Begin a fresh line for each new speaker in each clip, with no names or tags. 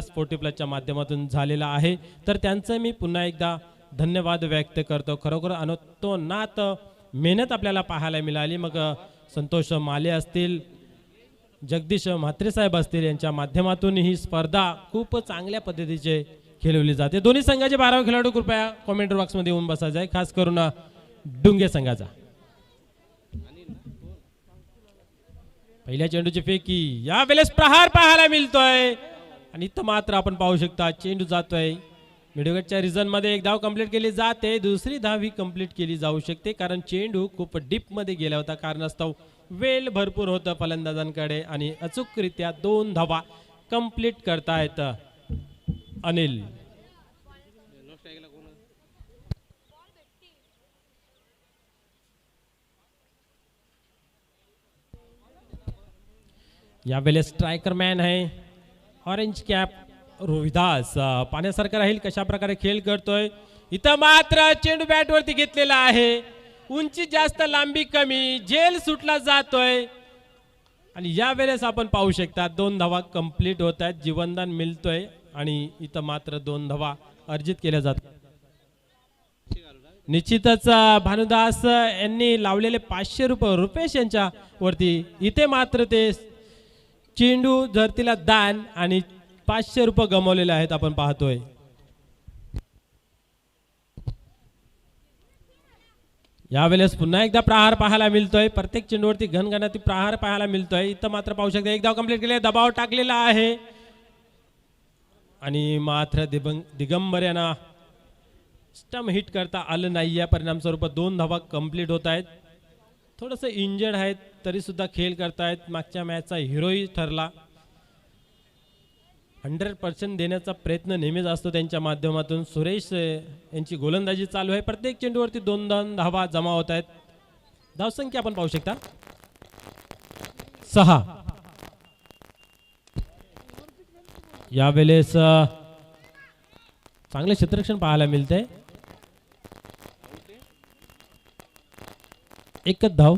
स्पोर्टिव्ह प्लसच्या माध्यमातून झालेला आहे, तर त्यांचं मी पुन्हा एकदा धन्यवाद व्यक्त करतो. खरोखर अनोतोनात मेहनत आपल्याला पाहायला मिळाली. मग संतोष माले असतील, जगदीश म्हात्रे साहेब असतील, यांच्या माध्यमातून ही स्पर्धा खूप चांगल्या पद्धतीचे खेळवली जाते. दोन्ही संघाचे 12 खेळाडू कृपया कॉमेंट बॉक्समध्ये येऊन बसायचे आहे, खास करून डुंगे संघाचा. पहिल्या चेंडूची फेकी, यावेळेस प्रहार पाहायला मिळतोय आणि इथं मात्र आपण पाहू शकता चेंडू जातोय मिडविकेटच्या रिजन मध्ये. एक धाव कंप्लीट केली जाते, दुसरी धाव ही कंप्लीट केली जाऊ शकते कारण चेंडू खूप डीप मध्ये गेला होता. कारणास्तव वेळ भरपूर होतं फलंदाजांकडे आणि अचूकरित्या 2 धावा कंप्लीट करतायत अनिल. यावेळेस स्ट्रायकर मॅन आहे ऑरेंज कॅप रोहिदास. पाण्यासारखं राहील कशा प्रकारे खेळ करतोय. इथं मात्र चेंडू बॅट वरती घेतलेला आहे, उंची जास्त लांबी कमी, झेल सुटला जातोय आणि यावेळेस आपण पाहू शकता 2 धावा कंप्लीट होत आहेत, जीवनदान मिळतोय आणि इथं मात्र 2 धावा अर्जित केल्या जातात. निश्चितच भानुदास यांनी लावलेले 500 रुपये रुपेश यांच्या वरती. इथे मात्र ते चेंडू धरतीला दान आणि 500 रुपये गमावलेले आहेत आपण पाहतोय. यावेळेस पुन्हा एकदा प्रहार पाहायला मिळतोय, प्रत्येक चेंडूवरती घनघनाती प्रहार पाहायला मिळतोय. इथं मात्र पाहू शकता एक धाव कंप्लीट केले, दबाव टाकलेला आहे आणि मात्र दिगंबर यांना स्टंप हिट करता आलं नाही. या परिणाम स्वरूप 2 धावा कंप्लीट होत आहेत. थोडंसं इंजर्ड आहेत तरी सुद्धा खेळ करतायत. मागच्या मॅचचा हिरोही ठरला. 100% देण्याचा प्रयत्न नेहमीच असतो त्यांच्या माध्यमातून. सुरेश यांची गोलंदाजी चालू आहे. प्रत्येक चेंडूवरती 2 धावा जमा होत आहेत. धावसंख्या आपण पाहू शकता 6. यावेळेस चांगले क्षेत्ररक्षण पाहायला मिळते. एकच धाव.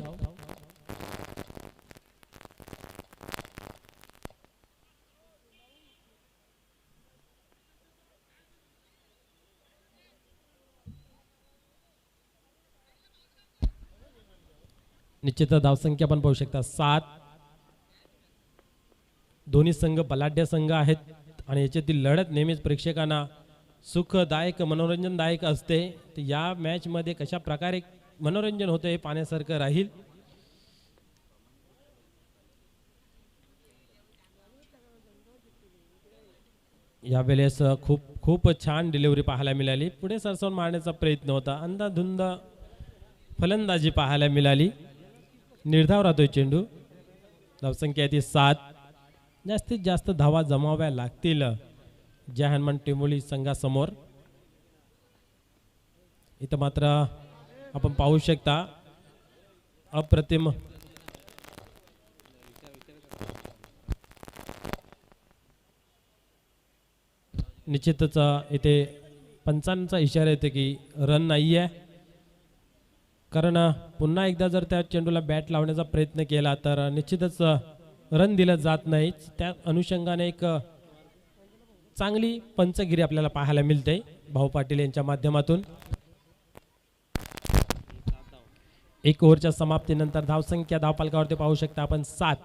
निश्चित धावसंख्या आपण पाहू शकता 7. दोन्ही संघ बलाढ्य संघ आहेत आणि याच्यातील लढत नेहमीच प्रेक्षकांना सुखदायक मनोरंजनदायक असते. तर या मॅच मध्ये कशा प्रकारे मनोरंजन होतं हे पाहण्यासारखं राहील. यावेळेस खूप छान डिलिव्हरी पाहायला मिळाली. पुढे सरसवून मारण्याचा प्रयत्न होता, अंधाधुंद फलंदाजी पाहायला मिळाली. निर्धाव राहतोय चेंडू. धावसंख्या ती 7. जास्तीत जास्त धावा जमाव्या लागतील जय हनुमान टेंबोली संघासमोर. इथं मात्र आपण पाहू शकता अप्रतिम निश्चितच इथे पंचांचा इशारा येतो की रन नाही आहे. कारण पुन्हा एकदा जर त्या चेंडूला बॅट लावण्याचा प्रयत्न केला तर निश्चितच रन दिलं जात नाही. त्या अनुषंगाने एक चांगली पंचगिरी आपल्याला पाहायला मिळते भाऊ पाटील यांच्या माध्यमातून. 1 ओव्हरच्या समाप्तीनंतर धावसंख्या धावपालकावरती पाहू शकता आपण 7.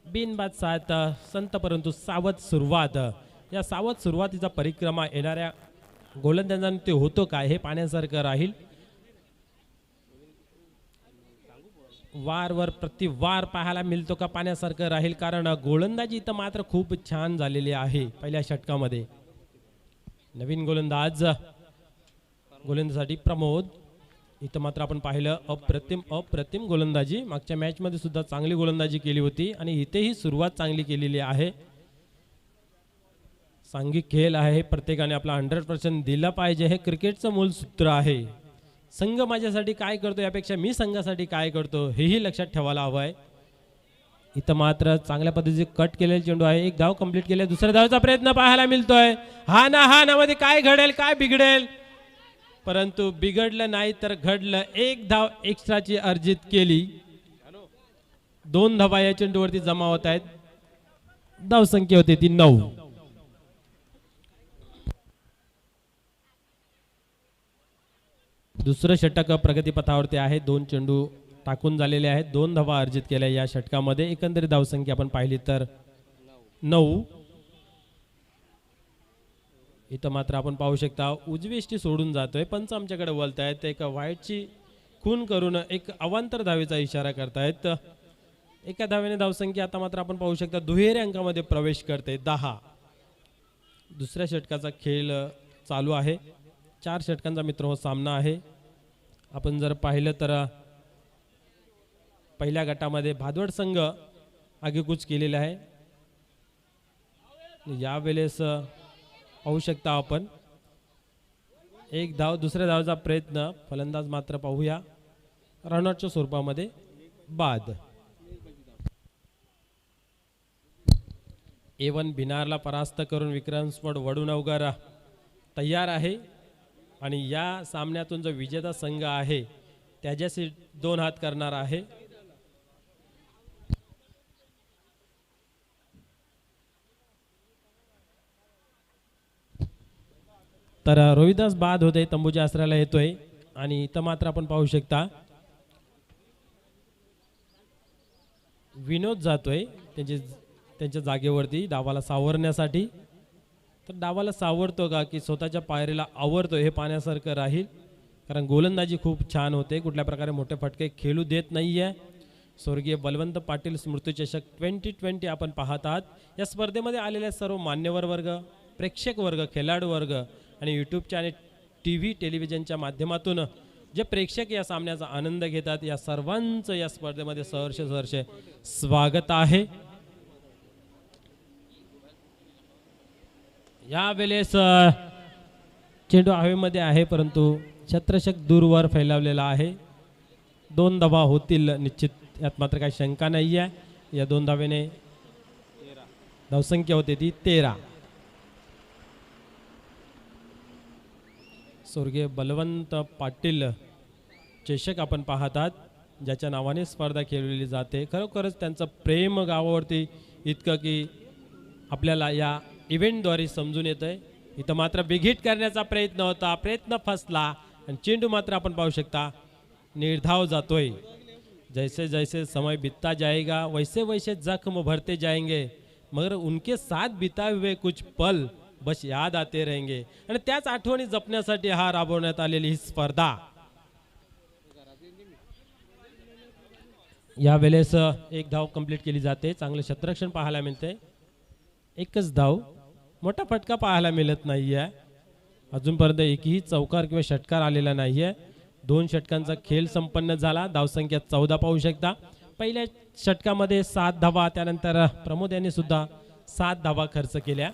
बिनबाद 7. संत परंतु सावध सुरुवात. या सावध सुरुवातीचा परिक्रमा येणाऱ्या गोलंदाजांनी ते होतो काय हे पाहण्यासारखं राहील. वारवर प्रतिवार पाहायला मिळतो का पाहण्यासारखं राहील. कारण गोलंदाजी इथं मात्र खूप छान झालेली आहे पहिल्या षटकामध्ये. नवीन गोलंदाजासाठी प्रमोद. इथं मात्र आपण पाहिलं अप्रतिम गोलंदाजी. मागच्या मॅच मध्ये सुद्धा चांगली गोलंदाजी केली होती आणि इथेही सुरुवात चांगली केलेली आहे. सांघिक खेळ आहे, प्रत्येकाने आपला 100% दिला पाहिजे. हे क्रिकेटचं मूल सूत्र आहे. संघ माझ्यासाठी काय करतो यापेक्षा मी संघासाठी काय करतो हेही लक्षात ठेवायला हवं आहे. इथं मात्र चांगल्या पद्धतीचे कट केलेले चेंडू आहे. 1 धाव कंप्लीट केले, दुसऱ्या धावचा प्रयत्न पाहायला मिळतोय. हा ना मध्ये काय घडेल काय बिघडेल, परंतु बिघडलं नाही तर घडलं. 1 धाव एक्स्ट्राची अर्जित केली. 2 धावा या चेंडूवरती जमा होत आहेत. धावसंख्या होती ती 9. दुसरं षटक प्रगतीपथावरती आहे. 2 चेंडू टाकून झालेले आहेत. 2 धावा अर्जित केल्या या षटकामध्ये. एकंदरीत धावसंख्या आपण पाहिली तर 9. इथं मात्र आपण पाहू शकता उजवीष्टी सोडून जातोय. पंच आमच्याकडे वळतायत. एक वाईटची खून करून एक अवांतर धावेचा इशारा करतायत. एका धावेने धावसंख्या आता मात्र आपण पाहू शकता दुहेरी अंकामध्ये प्रवेश करते 10. दुसऱ्या षटकाचा खेळ चालू आहे. 4 षटकांचा मित्र सामना आहे. आपण जर पाहिलं तर पहिल्या गटामध्ये भादवड संघ आगेकूच केलेला आहे. यावेळेस पाहू शकता आपण एक धाव दुसऱ्या धावचा प्रयत्न. फलंदाज मात्र पाहूया रनआउटच्या स्वरूपामध्ये बाद. A1 भिनारला परास्त करून विक्रम स्पॉट वडूनवगर तयार आहे आणि या सामन्यातून जो विजेता संघ आहे त्याच्याशी 2 हात करणार आहे. तर रोहिदास बाद होते तंबूच्या आसऱ्याला येतोय आणि इथं मात्र आपण पाहू शकता विनोद जातोय त्यांच्या जागेवरती डावाला सावरण्यासाठी. तर डावाला सावरतो का की स्वतःच्या पायरीला आवरतो हे पाहण्यासारखं राहील. कारण गोलंदाजी खूप छान होते. कुठल्या प्रकारे मोठे फटके खेळू देत नाहीये. स्वर्गीय बलवंत पाटील स्मृतिचषक 2020 आपण पाहत आहात. या स्पर्धेमध्ये आलेल्या सर्व मान्यवर वर्ग, प्रेक्षक वर्ग, खेळाडू वर्ग आणि यूट्यूबच्या आणि टेलिव्हिजनच्या माध्यमातून जे प्रेक्षक या सामन्याचा आनंद घेतात या सर्वांचं या स्पर्धेमध्ये सहर्ष स्वागत आहे. यावेळेस चेंडू हवेमध्ये आहे परंतु छत्रशक दूरवर फैलावलेला आहे. 2 धावा होतील निश्चित, यात मात्र काही शंका नाही आहे. या 2 धावेने धावसंख्या होते ती 13. स्वर्गीय बलवंत पाटील चषक आपण पाहतात ज्याच्या नावाने स्पर्धा खेळवली जाते. खरोखरच त्यांचं प्रेम गावावरती इतकं की आपल्याला या इव्हेंटद्वारे समजून येतंय. इथं मात्र बिघिट करण्याचा प्रयत्न होता, प्रयत्न फसला आणि चेंडू मात्र आपण पाहू शकता निर्धाव जातोय. जैसे जैसे समय बीतता जाएगा वैसे वैसे जख्म भरते जाएंगे मगर उनके साथ बिताए हुए कुछ पल बस याद आते रहेंगे. आणि त्याच आठवणी जपण्यासाठी हा राबवण्यात आलेली ही स्पर्धा. यावेळेस एक धाव कंप्लीट केली जाते. चांगलं क्षेत्ररक्षण पाहायला मिळते. एकच धाव, मोठा फटका पाहायला मिळत नाहीये. अजूनपर्यंत एकही चौकार किंवा षटकार आलेला नाहीये. 2 षटकांचा खेळ संपन्न झाला. धावसंख्या 14 पाहू शकता. पहिल्या षटकामध्ये 7 धावा, त्यानंतर प्रमोद यांनी सुद्धा 7 धावा खर्च केल्या.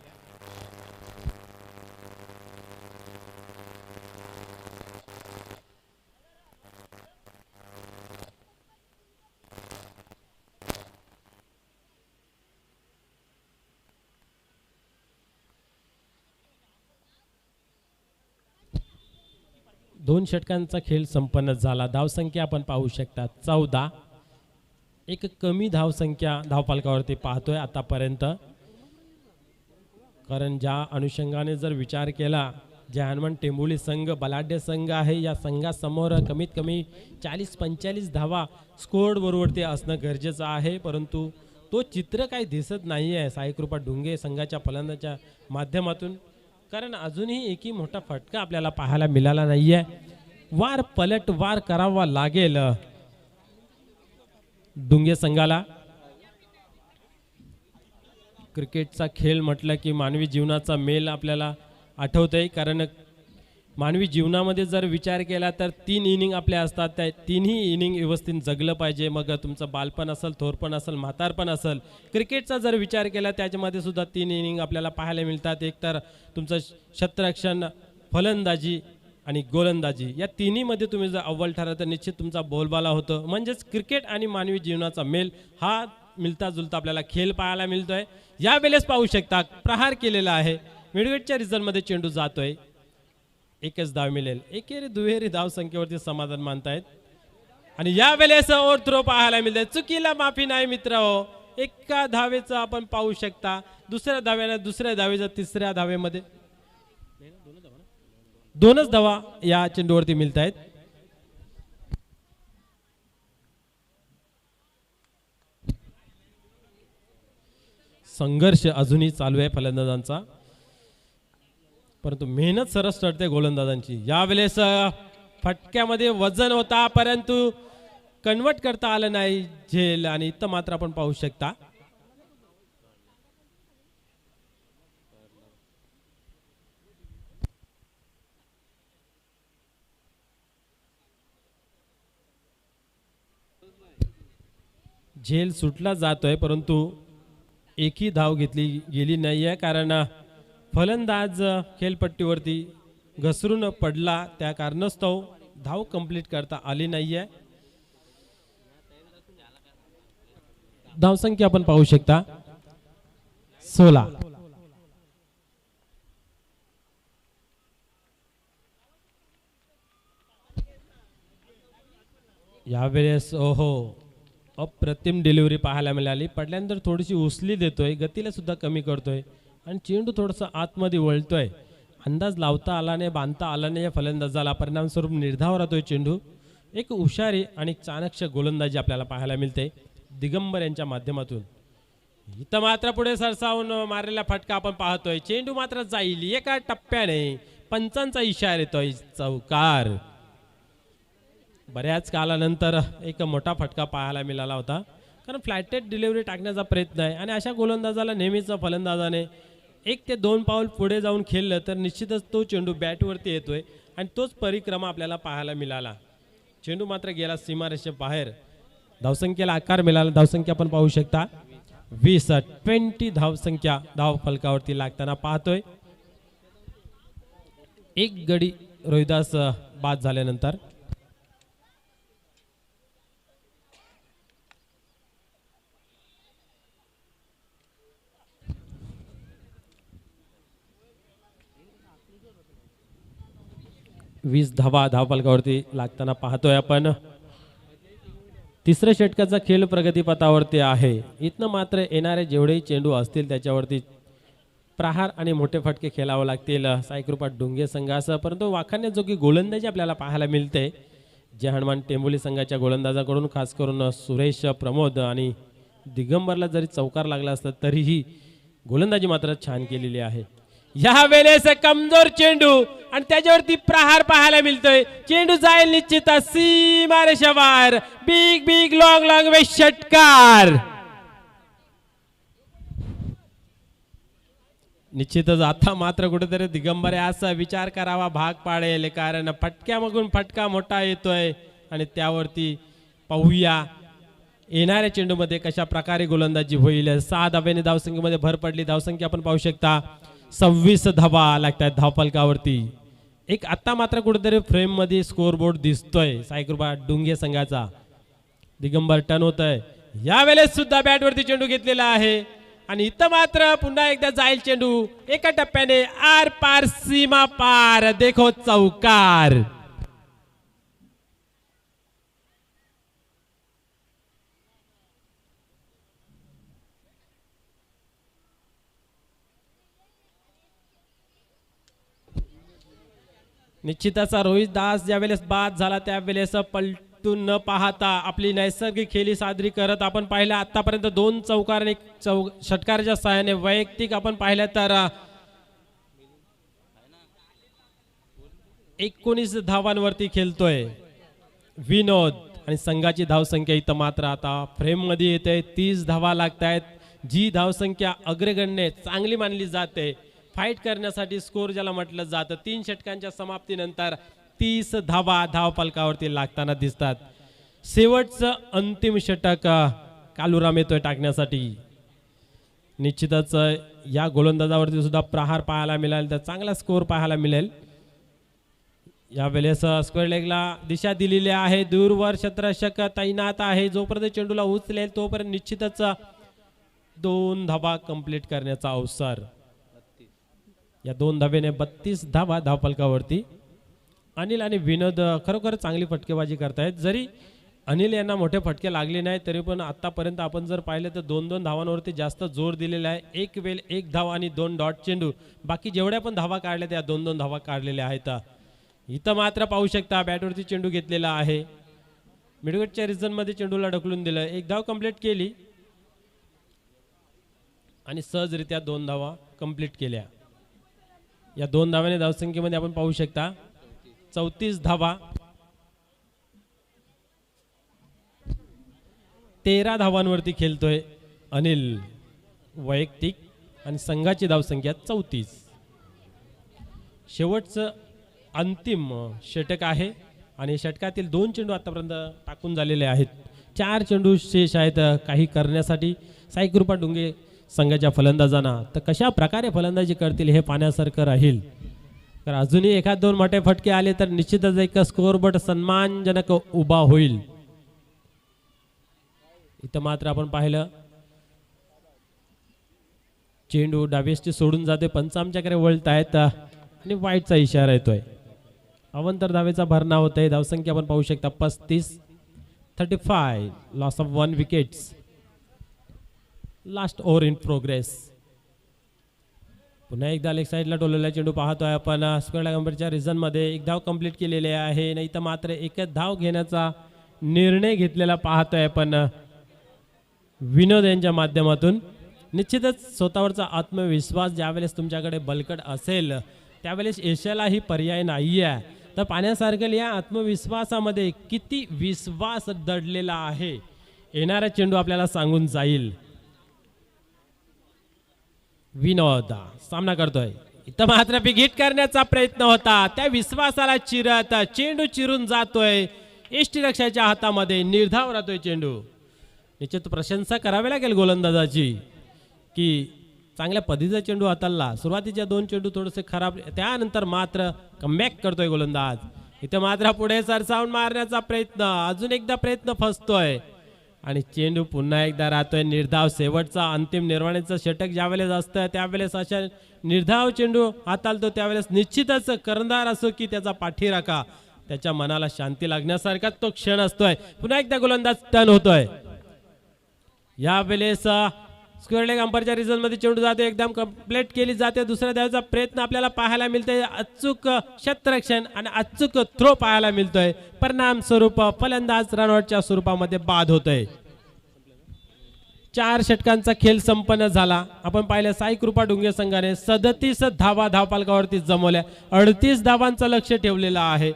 दोन षटकांचा खेळ संपन्न झाला. धावसंख्या आपण पाहू शकता 14. एक कमी धावसंख्या धावफलकावरती पाहतोय आतापर्यंत. कारण ज्या अनुषंगाने जर विचार केला, जे हनुमान टेंबोली संघ बलाढ्य संघ आहे, या संघासमोर कमीत कमी 40-45 धावा स्कोअर बरोबरती असणं गरजेचं आहे. परंतु तो चित्र काही दिसत नाही आहे साईकृपा ढुंगे संघाच्या फलंदाच्या माध्यमातून. कारण अजूनही एकही मोठा फटका आपल्याला पाहायला मिळाला नाहीये. वार पलट वार करावा लागेल डुंगे संघाला. क्रिकेटचा खेळ म्हटलं की मानवी जीवनाचा मेल आपल्याला आठवतंय. कारण मानवी जीवनामध्ये जर विचार केला तर 3 इनिंग आपल्या असतात. त्या 3ही इनिंग व्यवस्थित जगलं पाहिजे. मग तुमचं बालपण असेल, थोरपण असेल, म्हातारपण असेल. क्रिकेटचा जर विचार केला त्याच्यामध्ये सुद्धा 3 इनिंग आपल्याला पाहायला मिळतात. एक तर तुमचं क्षेत्ररक्षण, फलंदाजी आणि गोलंदाजी, या तिन्हीमध्ये तुम्ही जर अव्वल ठरला तर निश्चित तुमचा बोलबाला होतो. म्हणजेच क्रिकेट आणि मानवी जीवनाचा मेल हा मिळता जुलता आपल्याला खेळ पाहायला मिळतोय. यावेळेस पाहू शकता प्रहार केलेला आहे. मिडविकेटच्या रिझल्टमध्ये चेंडू जातोय. एकच धाव मिळेल. एकेरी दुहेरी धाव संख्येवरती समाधान मानतायत. आणि यावेळेस ओव्हर थ्रो पाहायला मिळते. चुकीला माफी नाही मित्र हो. एका धावेचं आपण पाहू शकता. दुसऱ्या धावेचा तिसऱ्या धावेमध्ये 2च धावा या चेंडूवरती मिळत आहेत. संघर्ष अजूनही चालू आहे फलंदाजांचा, परंतु मेहनत सरस ठरते गोलंदाजांची. यावेळेस फटक्यामध्ये वजन होता परंतु कन्वर्ट करता आलं नाही झेल, आणि इथं मात्र आपण पाहू शकता झेल सुटला जातोय, परंतु एकही धाव घेतली गेली नाही आहे, कारण फलंदाज खेळपट्टीवरती घसरून पडला. त्या कारणास्तव धाव कंप्लीट करता आली नाही आहे. धावसंख्या आपण पाहू शकता 16. यावेळेस ओहो अप्रतिम डिलिव्हरी पाहायला मिळाली. पडल्यानंतर थोडीशी उचली देतोय, गतीला सुद्धा कमी करतोय आणि चेंडू थोडंसं आतमध्ये वळतोय. अंदाज लावता आला नाही, बांधता आला नाही या फलंदाजाला, परिणामस्वरूप निर्धाव राहतोय चेंडू. एक हुशारी आणि चाणक्य गोलंदाजी आपल्याला पाहायला मिळते दिगंबर यांच्या माध्यमातून. इथं मात्र पुढे सरसावून मारलेला फटका आपण पाहतोय. चेंडू मात्र जाईल एका टप्प्याने, पंचांचा इशारा येतोय चौकार. बऱ्याच कालानंतर एक मोठा फटका पाहायला मिळाला होता, कारण फ्लॅटेड डिलिव्हरी टाकण्याचा प्रयत्न आहे आणि अशा गोलंदाजाला नेहमीच फलंदाजाने 1 ते 2 पाऊल पुढे जाऊन खेळलं तर निश्चितच तो चेंडू बॅटवरती येतोय आणि तोच परिक्रमा आपल्याला पाहायला मिळाला. चेंडू मात्र गेला सीमारेषेबाहेर. धावसंख्येला आकार मिळाला. धावसंख्या आपण पाहू शकता 20 धावसंख्या धाव फलकावरती लागताना पाहतोय. एक गडी रोहिदास बाद झाल्यानंतर धावा धावफलकावरती लागताना पाहतोय आपण. तिसऱ्या षटकाचा खेळ प्रगतीपथावरती आहे. इथनं मात्र येणारे जेवढेही चेंडू असतील त्याच्यावरती प्रहार आणि मोठे फटके खेळावे लागतील साईकृपा डुंगे संघासह, परंतु वाखाणण्याजोगी गोलंदाजी आपल्याला पाहायला मिळते जे हनुमान टेंबोली संघाच्या गोलंदाजाकडून, खास करून सुरेश प्रमोद आणि दिगंबरला जरी चौकार लागला असता तरीही गोलंदाजी मात्र छान केलेली आहे. या वेळेस कमजोर चेंडू आणि त्याच्यावरती प्रहार पाहायला मिळतोय. चेंडू जाईल निश्चित सीमारेषेवर. बिग बिग लॉंग लॉंग वे षटकार. निश्चितच आता मात्र कुठेतरी दिगंबर असा विचार करावा भाग पाडेल, कारण फटक्यामागून फटका मोठा येतोय आणि त्यावरती पाहूया येणाऱ्या चेंडूमध्ये कशा प्रकारे गोलंदाजी होईल. 6 धाब्याने धावसंख्येमध्ये भर पडली. धावसंख्या आपण पाहू शकता 26 धावा लागतात धावफलकावरती. एक आता मात्र कुठेतरी फ्रेम मध्ये स्कोर बोर्ड दिसतोय साईकृपा डुंगे संघाचा. दिगंबर टर्न होत आहे. यावेळेस सुद्धा बॅटवरती चेंडू घेतलेला आहे आणि इथं मात्र पुन्हा एकदा जाईल चेंडू एका टप्प्याने आर पार सीमा पार. देखो चौकार. निश्चितच रोहित दास ज्यावेळेस बाद झाला त्यावेळेस पलटून न पाहता आपली नैसर्गिक खेळी सादरी करत आपण पाहिलं. आतापर्यंत 2 चौकार आणि षटकाराच्या सहाय्याने वैयक्तिक आपण पाहिलं तर 19 धावांवरती खेळतोय विनोद आणि संघाची धावसंख्या इथं मात्र आता फ्रेम मध्ये येते. 30 धावा लागतायत, जी धावसंख्या अग्रगण्य चांगली मानली जाते फाईट करण्यासाठी. स्कोर ज्याला म्हटलं जातं 3 षटकांच्या समाप्तीनंतर 30 धावा धावफलकावरती लागताना दिसतात. शेवटचं अंतिम षटक कालुराम येतोय टाकण्यासाठी. निश्चितच या गोलंदाजावरती सुद्धा प्रहार पाहायला मिळेल तर चांगला स्कोर पाहायला मिळेल. यावेळेस स्क्वेअर लेगला दिशा दिलेली आहे. दूरवर क्षेत्ररक्षक तैनात आहे. जोपर्यंत चेंडूला उचलेल तोपर्यंत निश्चितच 2 धावा कंप्लीट करण्याचा अवसर. या 2 धावेने 32 धावा धावफलकावरती. अनिल आणि विनोद खरोखर चांगली फटकेबाजी करतायत. जरी अनिल यांना मोठे फटके लागले नाही तरी पण आतापर्यंत आपण जर पाहिलं तर 2-2 धावांवरती जास्त जोर दिलेला आहे. एक वेळ 1 धाव आणि 2 डॉट चेंडू. बाकी जेवढ्या पण धावा काढल्या त्या 2-2 धावा काढलेल्या आहेत. इथं मात्र पाहू शकता बॅटवरती चेंडू घेतलेला आहे. मिडविकेटच्या रिजन मध्ये चेंडूला ढकलून दिलं. 1 धाव कंप्लीट केली. आणि सहजरित्या 2 धावा कंप्लीट केल्या. या 2 धाव्याने धावसंख्येमध्ये आपण पाहू शकता 34 धावा. 13 धावांवरती खेळतोय अनिल वैयक्तिक आणि संघाची धावसंख्या 34. शेवटचं अंतिम षटक आहे आणि षटकातील 2 चेंडू आतापर्यंत टाकून झालेले आहेत. 4 चेंडू शेष आहेत काही करण्यासाठी साईकृपा डुंगे संघाच्या फलंदाजांना. तर कशा प्रकारे फलंदाजी करतील हे पाहण्यासारखं राहील. तर अजूनही एखाद 2 मोठे फटके आले तर निश्चितच एक स्कोअरबोर्ड सन्मानजनक उभा होईल. इथं मात्र आपण पाहिलं चेंडू डावेसची सोडून जाते. पंच आमच्याकडे वळत आहेत आणि वाईटचा इशारा येतोय. अवंतर धावेचा भरणा होत आहे. धावसंख्या आपण पाहू शकता 35. Loss of 1 wickets. Last over in progress. पुन्हा एकदा लेग साईडला टोललेला चेंडू पाहतोय आपण स्क्वेअर नंबरच्या रिझन मध्ये. एक धाव कंप्लीट केलेली आहे. नाही तर मात्र एकच धाव घेण्याचा निर्णय घेतलेला पाहतोय आपण विनोद यांच्या माध्यमातून. निश्चितच स्वतःवरचा आत्मविश्वास ज्यावेळेस तुमच्याकडे बलकट असेल त्यावेळेस यशालाही पर्याय नाही आहे. तर पाहण्यासारखं या आत्मविश्वासामध्ये किती विश्वास दडलेला आहे येणारा चेंडू आपल्याला सांगून जाईल. विनोद सामना करतोय. इथं मात्र बिग हिट करण्याचा प्रयत्न होता. त्या विश्वासाला चिरत चेंडू चिरून जातोय यष्टीरक्षाच्या हातामध्ये. निर्धाव राहतोय चेंडू. निश्चित प्रशंसा करावी लागेल गोलंदाजाची की चांगल्या पद्धतीचा चेंडू हाताळला. सुरुवातीच्या 2 चेंडू थोडेसे खराब, त्यानंतर मात्र कमबॅक करतोय गोलंदाज. इथे मात्र पुढे सरसावून मारण्याचा प्रयत्न. अजून एकदा प्रयत्न फसतोय आणि चेंडू पुन्हा एकदा राहतोय निर्धाव. शेवटचा अंतिम निर्वाणीचं षटक ज्यावेळेस असतं त्यावेळेस अशा निर्धाव चेंडू हाताळतो त्यावेळेस निश्चितच करंदार असो की त्याचा पाठीराखा त्याच्या मनाला शांती लागण्यासारखा तो क्षण असतोय. पुन्हा एकदा गोलंदाज टर्न होतोय. यावेळेस स्क्वेअर लेग अंपायरच्या रिझन मध्ये चेंडू जातो. एकदम कंप्लीट केली जाते. दुसऱ्या धावेचा प्रयत्न आपल्याला पाहायला मिळतोय. अचूक क्षेत्ररक्षण आणि अचूक थ्रो पाहायला मिळतोय. परिणाम स्वरूप फलंदाज रनआउटच्या स्वरूपामध्ये बाद होतोय. 4 षटकांचा खेळ संपन्न झाला. आपण पाहिलं साईकृपा डुंगे संघाने 37 धावा धावपालकावरती जमवल्या. 38 धावांचं लक्ष ठेवलेलं आहे.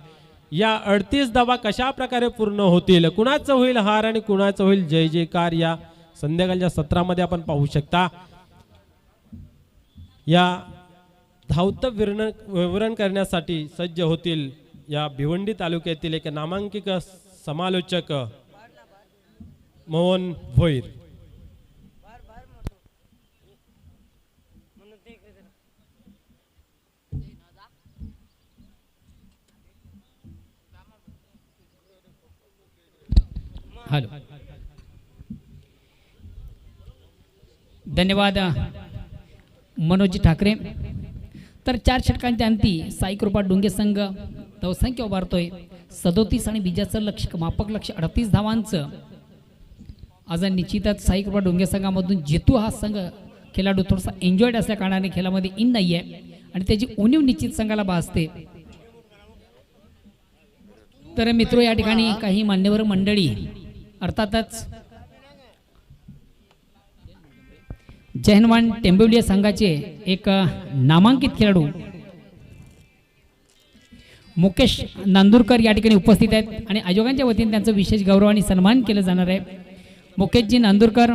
या 38 धावा कशा प्रकारे पूर्ण होतील, कुणाचं होईल हार आणि कुणाचं होईल जय जयकार, या संध्याकाळच्या सत्रामध्ये आपण पाहू शकता. या धावतं विवरण करण्यासाठी सज्ज होतील या भिवंडी तालुक्यातील एक नामांकित समालोचक मोहन भोईर.
हॅलो, धन्यवाद मनोज ठाकरे. तर 4 षटकांच्या अंती साईकृपा डोंगे संघ धावसंख्या उभारतोय 37 आणि बीजाचं लक्ष मापक लक्ष 38 धावांचं. आज निश्चितच साईकृपा डोंगे संघामधून जेतू हा संघ खेळाडू थोडासा एन्जॉयड असल्या कारणाने खेळामध्ये इन नाही आहे आणि त्याची उणीव निश्चित संघाला भासते. तर मित्रो, या ठिकाणी काही मान्यवर मंडळी अर्थातच जैनवान टेंबिवली संघाचे एक नामांकित खेळाडू मुकेश नांदुरकर या ठिकाणी उपस्थित आहेत आणि आयोगांच्या वतीने त्यांचं विशेष गौरव आणि सन्मान केलं जाणार आहे. मुकेशजी नांदुरकर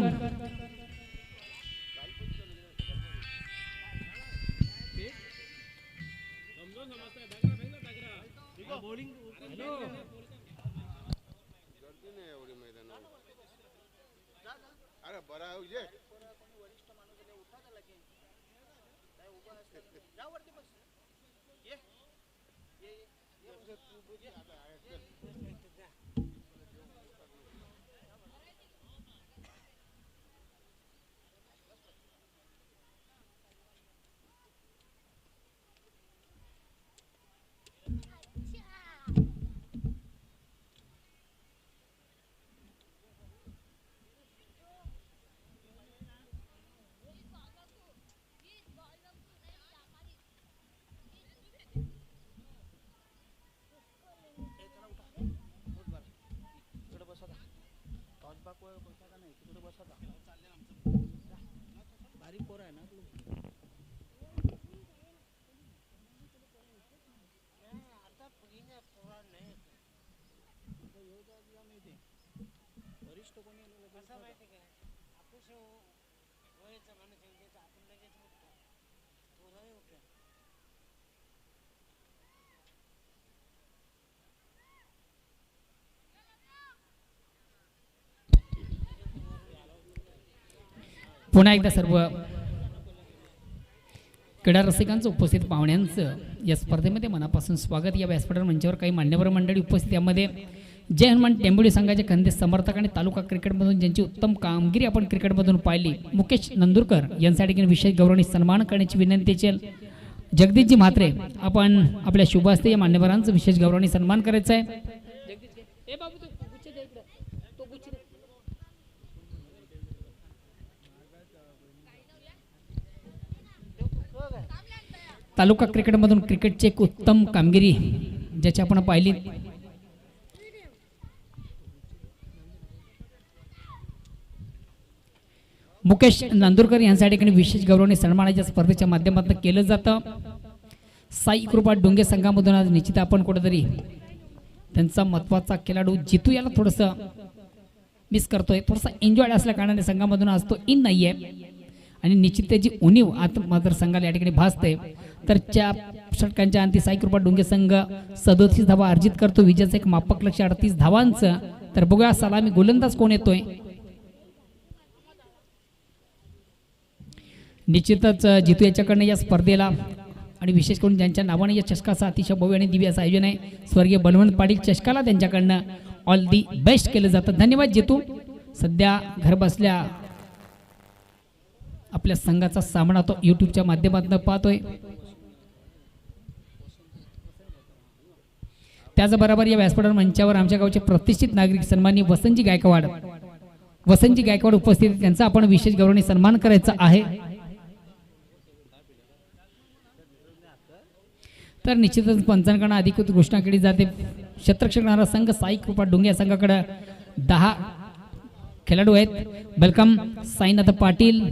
पुन्हा एकदा सर्व क्रीडा रसिकांचं उपस्थित पाहुण्यांचं या स्पर्धेमध्ये मनापासून स्वागत. या व्यासपीठावर मंचावर काही मान्यवर मंडळी उपस्थित, यामध्ये जय हनुमान टेंबोली संघाचे खंदे समर्थक आणि तालुका क्रिकेटमधून ज्यांची उत्तम कामगिरी आपण क्रिकेटमधून पाहिली, मुकेश नंदुरकर यांसाठी विशेष गौरवणी सन्मान करण्याची विनंती असेल. जगदीशजी म्हात्रे, आपण आपल्या शुभ हस्ते या मान्यवरांचं विशेष गौरवणी सन्मान करायचा आहे. तालुका क्रिकेटमधून क्रिकेटची एक उत्तम कामगिरी ज्याची आपण पाहिली. मुकेश नांदुरकर यांसाठी विशेष गौरवणी सन्मानाच्या स्पर्धेच्या माध्यमातून केलं जातं. साई कृपा डोंगे संघामधून आज निश्चित आपण कुठेतरी त्यांचा महत्त्वाचा खेळाडू जितू याला थोडंसं मिस करतोय. थोडासा एन्जॉय असल्या कारणाने संघामधून आज तो इन नाही आहे आणि निश्चित त्याची उणीव आता मात्र संघाला या ठिकाणी भासते. तर षटकांच्या अंती साई कृपा डोंगे संघ 37 धावा अर्जित करतो. विजयाचं एक मापक लक्ष 38 धावांचं. तर बघूया सलामी गोलंदाज कोण येतोय. निश्चितच जितू याच्याकडनं या स्पर्धेला आणि विशेष करून ज्यांच्या नावाने या चषकाचं अतिशय भव्य आणि दिव्य असं आयोजन आहे, स्वर्गीय बलवंत पाटील चषकाला त्यांच्याकडनं ऑल दी बेस्ट केलं जातं. धन्यवाद जितू. सध्या घर बसल्या आपल्या संघाचा सामना तो यूट्यूबच्या माध्यमातून पाहतोय. त्याचबरोबर या व्यासपीठावर मंचावर आमच्या गावचे प्रतिष्ठित नागरिक सन्माननीय वसंतजी गायकवाड उपस्थित, त्यांचा आपण विशेष गौरवणी सन्मान करायचा आहे. तर निश्चितच पंचांकडे अधिकृत घोषणा केली जाते. क्षेत्ररक्षक संघ साई कृपा डोंगे या संघाकडे 10 खेळाडू आहेत. वेलकम साईनाथ पाटील,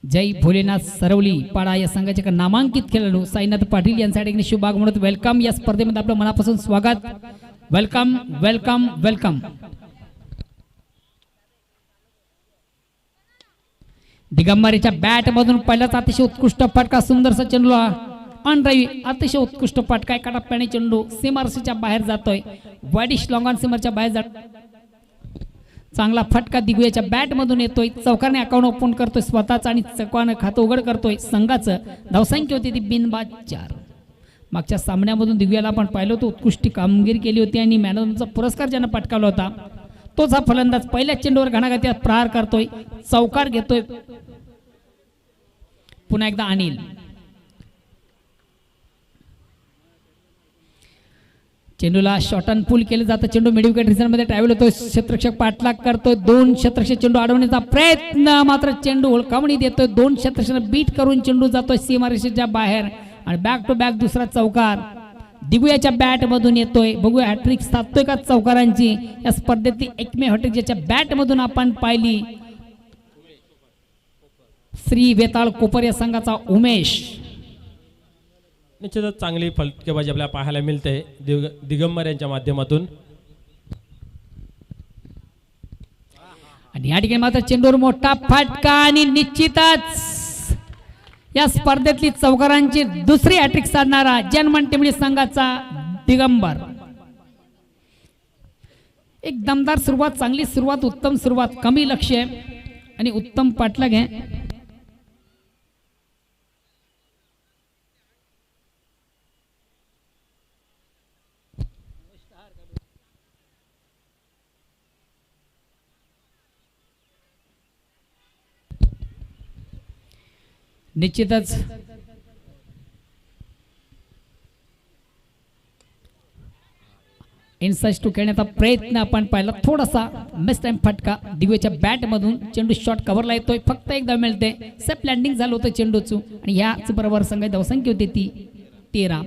जय भोलेनाथ सरवली पाडा या संघाचे नामांकित खेळाडू साईनाथ पाटील यांसाठी शुभाग म्हणत वेलकम. या स्पर्धेमध्ये आपलं मनापासून स्वागत. Welcome welcome welcome. दिगंबरीच्या बॅट मधून पहिलाच अतिशय उत्कृष्ट फटका, सुंदरसा चेंडू अनरावी, अतिशय उत्कृष्ट फटका, एका टप्प्याने चेंडू सीमारशीच्या बाहेर जातोय. वाईडिश लॉंग ऑन सीमरच्या बाहेर जात चांगला फटका दिग्विजयाच्या बॅट मधून येतोय. चौकाने अकाउंट ओपन करतोय स्वतःच आणि चौकाने खातं उघड करतोय. संघाचं धावसंख्या होती ती बिनबाद 4. मागच्या सामन्यामधून दिग्विजयाला आपण पाहिलं होतं, उत्कृष्ट कामगिरी केली होती आणि मॅन ऑफ द पुरस्कार ज्यानं पटकावला होता तोच हा फलंदाज पहिल्या चेंडूवर घणाघाती प्रहार करतोय, चौकार घेतोय. पुन्हा एकदा अनिल, चेंडूला शॉर्ट अँड पुल केलं जातं. चेंडू मिड विकेट रिझन मध्ये ट्रॅव्हल होतोय. क्षेत्ररक्षक पाठलाग करतोय. 2 क्षेत्ररक्षक चेंडू अडवण्याचा प्रयत्न, मात्र चेंडू हुलकावणी देतोय. 2 क्षेत्ररक्षक बीट करून चेंडू जातोय सीमारेषेच्या बाहेर आणि बॅक टू बॅक दुसरा चौकार दिग्विजयाच्या बॅट मधून येतोय. बघूया हॅट्रिक साधतोय का चौकारांची. या स्पर्धेतली एकमेव हॅट्रिक ज्याच्या बॅट मधून आपण पाहिली श्री वेताळ कोपर या संघाचा उमेश.
निश्चितच चांगली फलकेबाजी आपल्याला पाहायला मिळते दिगंबर यांच्या माध्यमातून.
आणि या ठिकाणी मात्र चेंडूवर मोठा फटका आणि निश्चितच या स्पर्धेतली चौकारांची दुसरी हॅट्रिक साधणारा जनमन टेंबली संघाचा दिगंबर. एक दमदार सुरुवात, चांगली सुरुवात, उत्तम सुरुवात, कमी लक्ष आणि उत्तम पाठलाग आहे. निश्चितच इनसाइड टू खेळण्याचा प्रयत्न आपण पाहिला. थोडासा मिस टाइम फटका दिग्विजयाच्या बॅट मधून. चेंडू शॉट कव्हरला येतोय, फक्त एकदा मिळते. सेफ लँडिंग झालं होतं चेंडूचं आणि याच बरोबर संघाची धावसंख्या होती ती 13.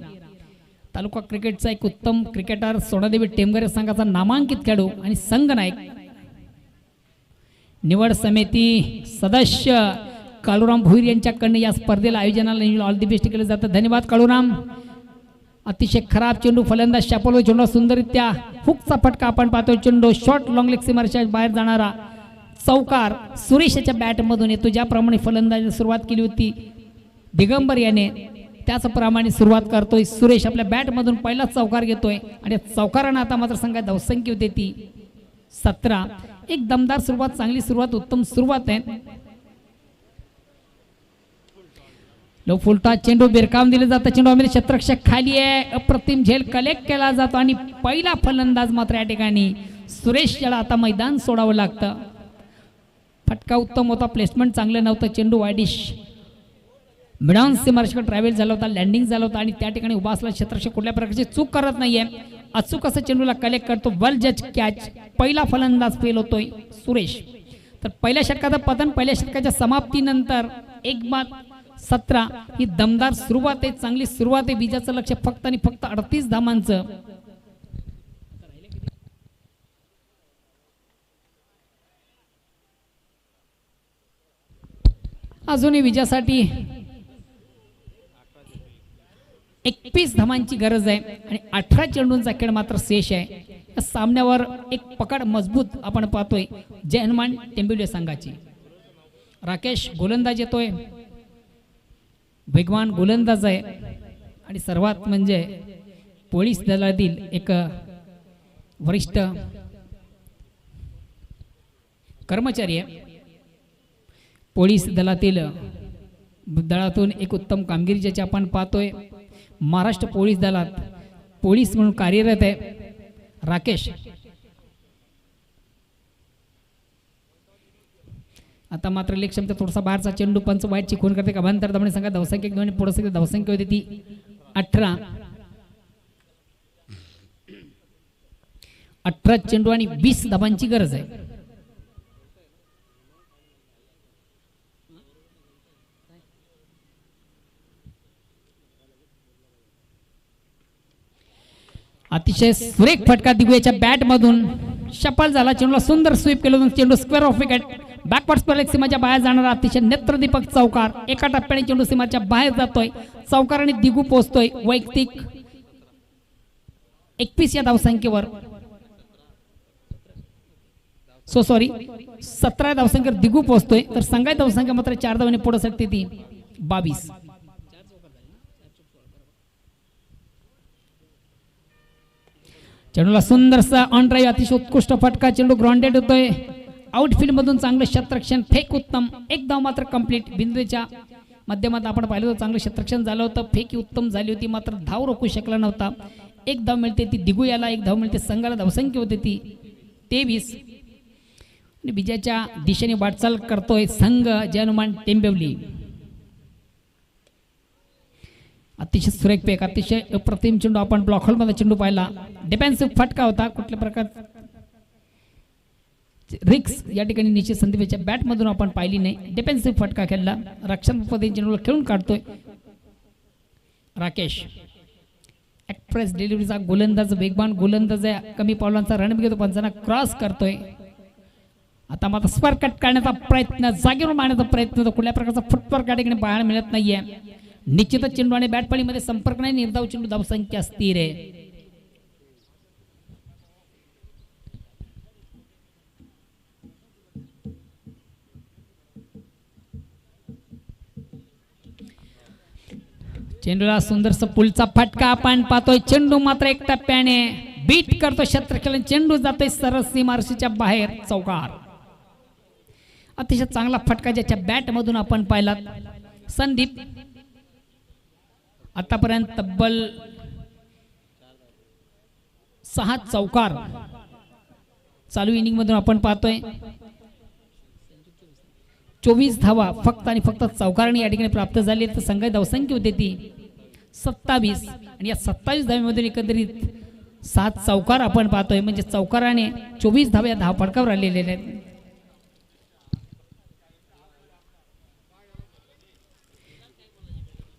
तालुका क्रिकेटचा एक उत्तम क्रिकेटर सोनादेवी टेमघर संघाचा नामांकित खेळाडू आणि संघनायक निवड समिती सदस्य काळूराम भोईर यांच्याकडनं या स्पर्धेला आयोजनाला ऑल दी बेस्ट केलं जातं. धन्यवाद काळूराम. अतिशय खराब चेंडू फलंदाज शापल चेंडू सुंदररित्या हुकचा फटका आपण पाहतोय. चेंडू शॉर्ट लॉंग लेग सीमारेषेच्या बाहेर जाणारा चौकार सुरेशच्या बॅटमधून येतो. ज्याप्रमाणे फलंदाजीला सुरुवात केली होती दिगंबर याने त्याचप्रमाणे सुरुवात करतोय सुरेश. आपल्या बॅटमधून पहिलाच चौकार घेतोय आणि चौकारानं आता मात्र संघात धावसंख्या होते ती 17. एक दमदार सुरुवात, चांगली सुरुवात, उत्तम सुरुवात आहे. लो फुलटा चेंडू बिरकावून दिलं जातं. चेंडू आम्ही क्षेत्ररक्षक खाली आहे. अप्रतिम झेल कलेक्ट केला जातो आणि पहिला फलंदाज मात्र या ठिकाणी सुरेश याला आता मैदान सोडावं लागतं. फटका उत्तम होता, प्लेसमेंट चांगलं नव्हतं. चेंडू वायडिश मिडॉन सीमारेषेकडे ट्रॅव्हल झाला होता, लँडिंग झालं होतं आणि त्या ठिकाणी उभा असला क्षेत्ररक्षक कुठल्या प्रकारची चूक करत नाहीये. अचूक असं चेंडूला कलेक्ट करतो. वेल जज कॅच. पहिला फलंदाज फेल होतोय सुरेश. तर पहिल्या षटकाचं पतन, पहिल्या षटकाच्या समाप्तीनंतर 1-17 ही दमदार सुरुवात आहे, चांगली सुरुवात आहे. विजयाचं लक्ष फक्त आणि फक्त 38 धावांचं. अजूनही विजयासाठी 21 धावांची गरज आहे आणि 18 चेंडूंचा खेळ मात्र शेष आहे. या सामन्यावर एक पकड मजबूत आपण पाहतोय जय हनुमान टेंबिवली संघाची. राकेश गोलंदाज येतोय, वेगवान गोलंदाज आहे आणि सर्वात म्हणजे पोलीस दलातील एक वरिष्ठ कर्मचारी आहे. पोलीस दलातून एक उत्तम कामगिरी ज्याची आपण पाहतोय. महाराष्ट्र पोलीस दलात पोलीस म्हणून कार्यरत आहे राकेश. आता मात्र लेग क्षमता थोडासा बाहेरचा चेंडू पंच वाईटची खून करते. कभांतर दमणे संघात धावसंख्या घेऊन पुढे धावसंख्या होती ती 18. 18 चेंडू आणि 20 धावांची गरज आहे. अतिशय सुरेख फटका दिग्गजच्या बॅट मधून शपल झाला. चेंडूला सुंदर स्वीप केलं. चेंडू square off wicket backward square सीमाच्या बाहेर जाणारा अतिशय नेत्रदीपक चौकार. एका टप्प्याने चेंडू सीमाच्या बाहेर जातोय. चौकार आणि दिगू पोहोचतोय वैयक्तिक 21 या धावसंख्येवर. 17 धावसंख्येवर दिगू पोहोचतोय. तर संघाची धावसंख्या मात्र 4 धावांनी पुढे सरते ती 22. चेंडूला सुंदरसा ऑन ड्राईव्ह अतिशय उत्कृष्ट फटका. चेंडू ग्राउंडेड होतोय. आउटफील्ड मधून चांगलं क्षेत्ररक्षण, फेक उत्तम. एक धाव मात्र कंप्लीट. बिंदूच्या माध्यमात आपण पाहिलं होतं चांगलं क्षेत्ररक्षण झालं होतं. फेक उत्तम झाली होती मात्र धाव रोखू शकला नव्हता. एक धाव मिळते ती दिगू याला, एक धाव मिळते संघाला. धावसंख्या होती ती 23 आणि विजयाच्या दिशेने वाटचाल करतोय संघ जय हनुमान टेंबिवली. अतिशय सुरेख पेक, अतिशय अप्रतिम चेंडू. आपण ब्लॉक होल मध्ये चेंडू पाहिला. डिफेन्सिव्ह फटका होता. कुठल्या प्रकार रिक्स या ठिकाणी निश्चित संदीपच्या बॅट मधून आपण पाहिली नाही. डिफेन्सिव्ह फटका खेळला. रक्षण पद्धतीने चेंडूला खेळून काढतोय राकेश. एक्सप्रेस डिलिव्हरीचा गोलंदाज, वेगवान गोलंदाज आहे. कमी पावलांचा रण घेतो, पंचांना क्रॉस करतोय. आता मात्र स्पर कट करण्याचा प्रयत्न, जागेवर मारण्याचा प्रयत्न. कुठल्या प्रकारचा फुटवर्क या ठिकाणी पाहायला मिळत नाहीये. निश्चितच चेंडू आणि बॅटपाळीमध्ये संपर्क नाही. निर्धाव चेंडू, धावसंख्या स्थिर आहे. चेंडूला सुंदरसा पुलचा फटका आपण पाहतोय. चेंडू मात्र एक टप्प्याने बीट करतो क्षेत्ररक्षण. चेंडू जातोय सरळ सीमारेषेच्या बाहेर. चौकार. अतिशय चांगला फटका ज्याच्या बॅट मधून आपण पाहिला. संदीप आतापर्यंत तब्बल 6 चौकार चालू इनिंग मधून आपण पाहतोय. 24 धावा फक्त आणि फक्त चौकाराने या ठिकाणी प्राप्त झाली. तर संघाची धावसंख्या होती ती 27 आणि या 27 धावेमधून एकंदरीत 7 चौकार आपण पाहतोय. म्हणजे चौकाराने 24 धावा या धावफटकावर आलेले आहेत.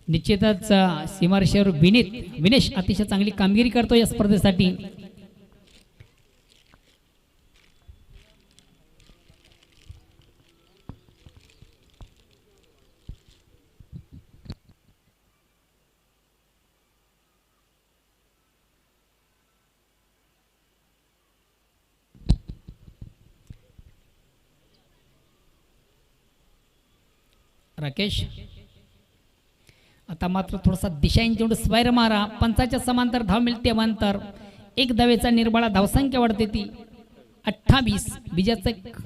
निश्चितच सीमारेषेवर विनेश अतिशय चांगली कामगिरी करतो या स्पर्धेसाठी. राकेश आता मात्र थोडासा दिशांनी जेवढं स्वैर मारा. पंचाच्या समांतर धाव मिळते अमांतर. एक धावेचा निर्बाळा धावसंख्या वाढते ती 28. विजयाचं एक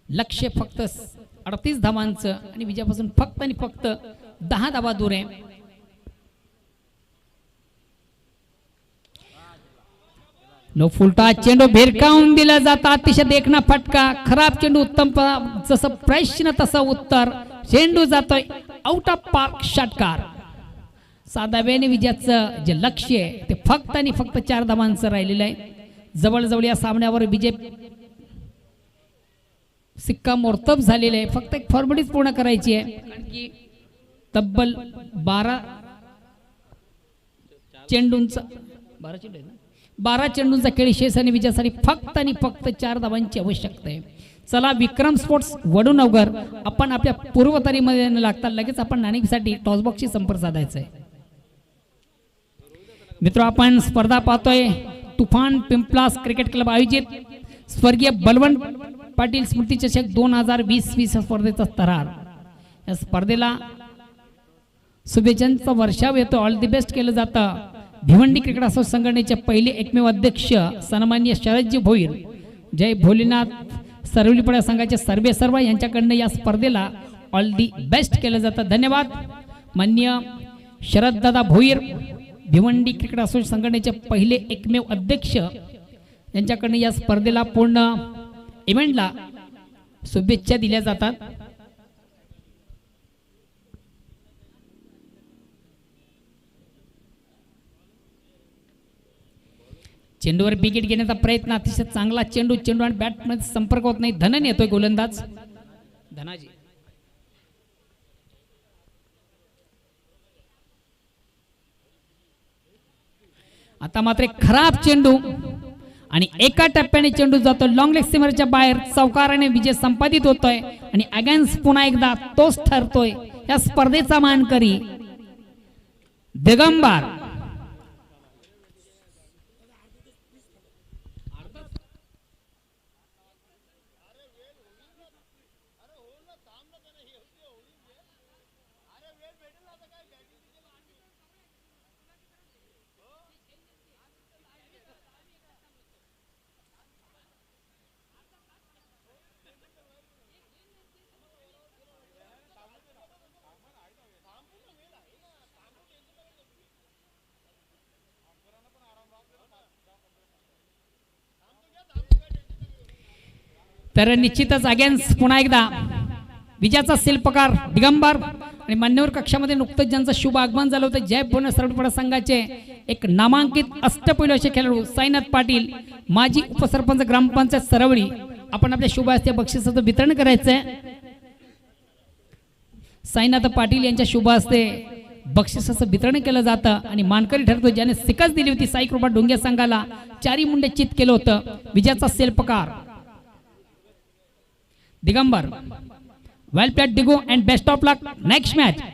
लक्ष्य फक्त 38 धावांचं आणि विजयापासून फक्त आणि फक्त 10 धावा दूर आहे. नो फुलटा चेंडू भिरकावून दिला जाता. अतिशय देखणा फटका. खराब चेंडू उत्तम जसं प्रश्न तसं उत्तर. चेंडू जातोय आउट ऑफ पार्क. षटकार. साधा वेने विजयाचं जे लक्ष्य आहे ते फक्त आणि फक्त 4 धावांचं राहिलेलं आहे. जवळजवळ या सामन्यावर विजय शिक्कामोर्तब झालेले आहे. फक्त एक फॉर्मॅलिटी पूर्ण करायची आहे. कारण की तब्बल 12 चेंडूंचा 12 चेंडूंचा खेळ शेष आणि विजयासाठी फक्त आणि फक्त 4 धावांची आवश्यकता आहे. चला विक्रम स्पोर्ट्स वडूनगर आपण आपल्या पूर्वतरीमध्ये न लागता लगेच आपण नाणेफीसाठी टॉसबॉक्सशी संपर्क साधायचा आहे. मित्र आपण स्पर्धा पाहतोय तुफान पिंपलास क्रिकेट क्लब आयोजित स्वर्गीय बलवंत पाटील स्मृती चषक 2020 स्पर्धेचा थरार. या स्पर्धेला शुभेच्छांचा वर्षाव येतो. ऑल दी बेस्ट केलं जातं. भिवंडी क्रिकेट असोसिएशन संघटनेचे पहिले एकमेव अध्यक्ष सन्माननीय शरदजी भोईर, जय भोलेनाथ सरवलीपडा संघाचे सर्व यांच्याकडनं या स्पर्धेला ऑल दी बेस्ट केलं जातं. धन्यवाद. माननीय शरददादा भोईर, भिवंडी क्रिकेट असोसिएशन संघटनेचे पहिले एकमेव अध्यक्ष यांच्याकडनं या स्पर्धेला पूर्ण इव्हेंटला शुभेच्छा दिल्या जातात. चेंडूवर विकेट घेण्याचा प्रयत्न. अतिशय चांगला चेंडू आणि बॅटमध्ये संपर्क होत नाही. धनन येतोय गोलंदाज धनाजी. आता मात्र खराब चेंडू आणि एका टप्प्याने चेंडू जातो लॉंग लेग सीमरच्या बाहेर. चौकाराने विजय संपादित होतोय आणि अगेन्स्ट पुन्हा एकदा तोच ठरतोय या स्पर्धेचा मानकरी दिगंबर. तर निश्चितच अगेन्स्ट पुन्हा एकदा विजयाचा शिल्पकार दिगंबर आणि मान्यवर कक्षामध्ये नुकतंच ज्यांचं शुभ आगमन झालं होतं जय भोलेनाथ सरवलीपडा संघाचे एक नामांकित अष्टपैलू असे खेळाडू साईनाथ पाटील, माजी उपसरपंच ग्रामपंचायत सरवळी. आपण आपल्या शुभ हस्ते बक्षिसाचं वितरण करायचंय. साईनाथ पाटील यांच्या शुभ हस्ते बक्षिसाचं वितरण केलं जातं आणि मानकरी ठरतो ज्याने शिकस्त दिली होती साई कृपा डोंगे संघाला. 4 मुंडे चित केलं होतं. विजयाचा शिल्पकार दिगंबर. वेल प्लेड दिगो and best of luck next match.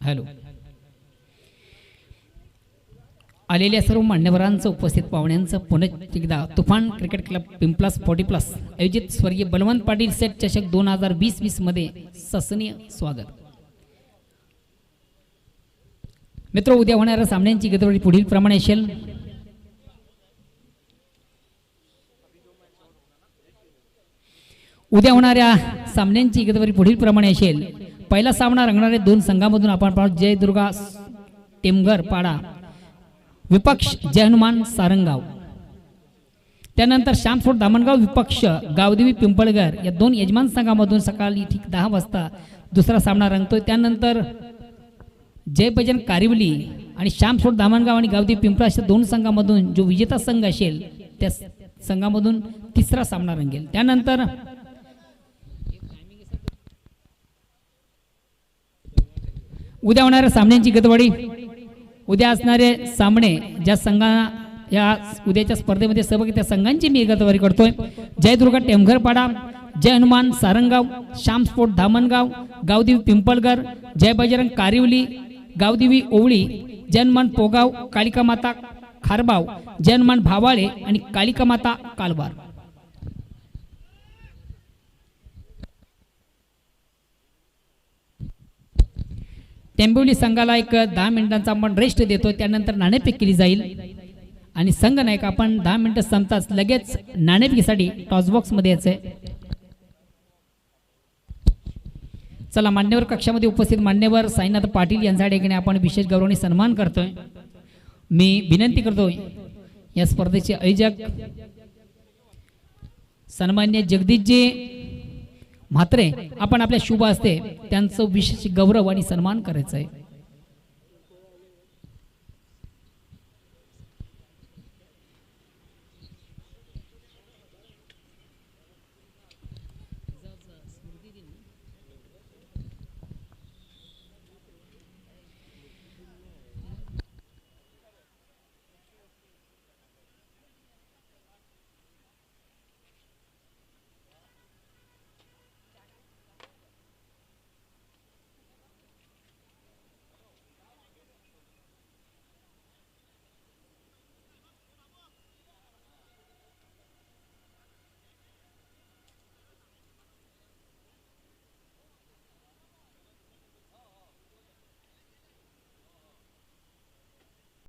Hello. आलेल्या सर्व मान्यवरांचं उपस्थित पाहुण्यांचं पुन्हा एकदा तुफान क्रिकेट क्लब पिंपलास 40+ आयोजित स्वर्गीय बलवंत पाटील सेट चषक 2020 मध्ये ससनीय स्वागत. मित्र, उद्या होणाऱ्या सामन्यांची गतिविधी पुढील प्रमाणे असेल. उद्या होणाऱ्या सामन्यांची गतिविधी पुढील प्रमाणे असेल. पहिला सामना रंगणारे 2 संघांमधून आपण पाहू जय दुर्गा टेमघर पाडा विपक्ष जय हनुमान सारंगाव. त्यानंतर श्यामस्फोट धामणगाव विपक्ष गावदेवी पिंपळगर या दोन यजमान संघामधून सकाळी ठीक 10 वाजता दुसरा सामना रंगतोय. त्यानंतर जय भजन कारिवली आणि श्यामस्फोट धामणगाव आणि गावदेवी पिंपळा अशा दोन संघामधून जो विजेता संघ असेल त्या संघामधून तिसरा सामना रंगेल. त्यानंतर उद्या होणाऱ्या सामन्यांची गतवाडी. उद्या असणारे सामने ज्या संघांना या उद्याच्या स्पर्धेमध्ये सहभागी त्या संघांची मी गतवारी करतोय. जयदुर्गा टेमघरपाडा, जय हनुमान सारंगाव, श्यामस्फोट धामणगाव, गावदेवी पिंपळगर, जय बजरंग कारिवली, गावदेवी ओवळी, जय हनुमान पोगाव, कालिका माता खारबाव, जय हनुमान भावाळे आणि कालिका माता कालवार. टेंबिवली संघाला एक 10 मिनिटांचा आपण रेस्ट देतो. त्यानंतर नाणेफेक केली जाईल आणि संघ नायक आपण 10 मिनिटं संपताच लगेच नाणेफेकीसाठी टॉस बॉक्स मध्ये यायचंय. चला, मान्यवर कक्षामध्ये उपस्थित मान्यवर साईनाथ पाटील यांचा ठिकाणी आपण विशेष गौरवाने सन्मान करतोय. मी विनंती करतोय या स्पर्धेचे आयोजक सन्मान्य जगदीशजी म्हात्रे आपण आपल्या शुभ हस्ते त्यांचं विशेष गौरव आणि सन्मान करायचं आहे.